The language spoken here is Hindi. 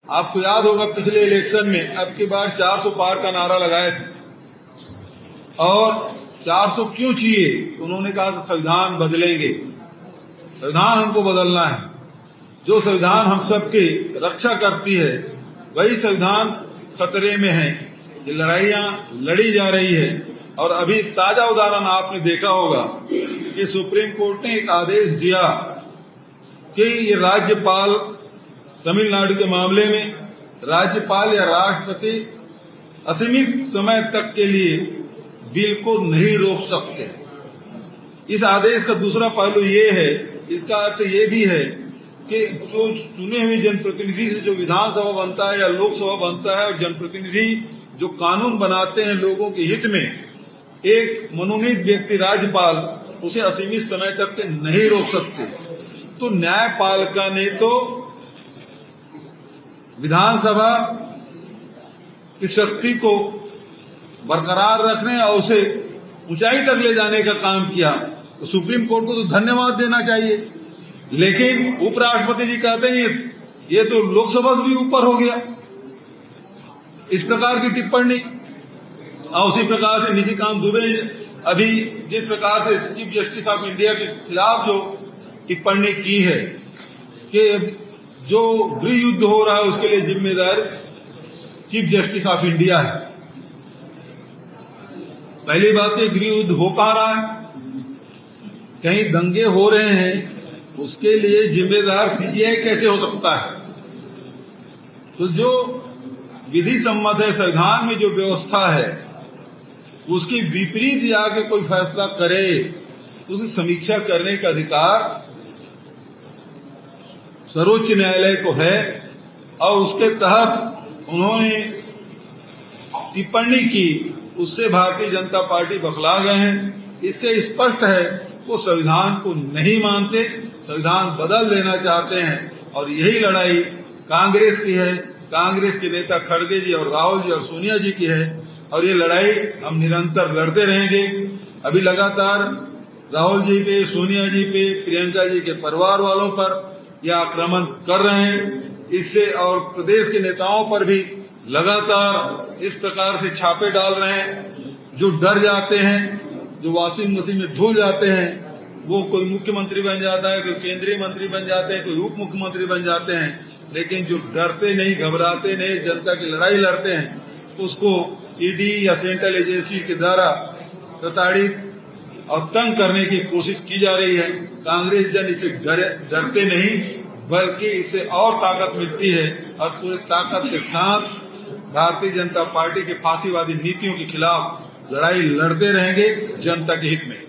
आपको याद होगा पिछले इलेक्शन में अब की बार 400 पार का नारा लगाए थे और 400 क्यों चाहिए? उन्होंने कहा था संविधान बदलेंगे, संविधान हमको बदलना है। जो संविधान हम सबकी रक्षा करती है वही संविधान खतरे में है। ये लड़ाइयां लड़ी जा रही है और अभी ताजा उदाहरण आपने देखा होगा कि सुप्रीम कोर्ट ने एक आदेश दिया कि ये राज्यपाल तमिलनाडु के मामले में राज्यपाल या राष्ट्रपति असीमित समय तक के लिए बिल को नहीं रोक सकते। इस आदेश का दूसरा पहलू ये है, इसका अर्थ ये भी है कि जो चुने हुए जनप्रतिनिधि से जो विधानसभा बनता है या लोकसभा बनता है और जनप्रतिनिधि जो कानून बनाते हैं लोगों के हित में, एक मनोनीत व्यक्ति राज्यपाल उसे असीमित समय तक के नहीं रोक सकते। तो न्यायपालिका ने तो विधानसभा की शक्ति को बरकरार रखने और उसे ऊंचाई तक ले जाने का काम किया, तो सुप्रीम कोर्ट को तो धन्यवाद देना चाहिए। लेकिन उपराष्ट्रपति जी कहते हैं ये तो लोकसभा से भी ऊपर हो गया, इस प्रकार की टिप्पणी। और उसी प्रकार से निशिकांत दुबे अभी जिस प्रकार से चीफ जस्टिस ऑफ इंडिया के खिलाफ जो टिप्पणी की है कि जो गृह युद्ध हो रहा है उसके लिए जिम्मेदार चीफ जस्टिस ऑफ इंडिया है। पहली बात है, गृह युद्ध हो कहां रहा है? कहीं दंगे हो रहे हैं, उसके लिए जिम्मेदार सीजीआई कैसे हो सकता है? तो जो विधि सम्मत है, संविधान में जो व्यवस्था है उसके विपरीत जाके कोई फैसला करे तो उसे समीक्षा करने का अधिकार सर्वोच्च न्यायालय को है। और उसके तहत उन्होंने टिप्पणी की, उससे भारतीय जनता पार्टी बखला गए हैं। इससे स्पष्ट है वो संविधान को नहीं मानते, संविधान बदल देना चाहते हैं। और यही लड़ाई कांग्रेस की है, कांग्रेस के नेता खड़गे जी और राहुल जी और सोनिया जी की है। और ये लड़ाई हम निरंतर लड़ते रहेंगे। अभी लगातार राहुल जी पे, सोनिया जी पे, प्रियंका जी के परिवार वालों पर यह आक्रमण कर रहे हैं। इससे और प्रदेश के नेताओं पर भी लगातार इस प्रकार से छापे डाल रहे हैं। जो डर जाते हैं, जो वॉशिंग मशीन में धुल जाते हैं, वो कोई मुख्यमंत्री बन जाता है, कोई केंद्रीय मंत्री बन जाते हैं, कोई उप मुख्यमंत्री बन जाते हैं। लेकिन जो डरते नहीं, घबराते नहीं, जनता की लड़ाई लड़ते हैं, उसको ईडी या सेंट्रल एजेंसी के द्वारा प्रताड़ित और तंग करने की कोशिश की जा रही है। कांग्रेस जन इसे डरते नहीं बल्कि इससे और ताकत मिलती है और पूरी ताकत के साथ भारतीय जनता पार्टी के फांसीवादी नीतियों के खिलाफ लड़ाई लड़ते रहेंगे जनता के हित में।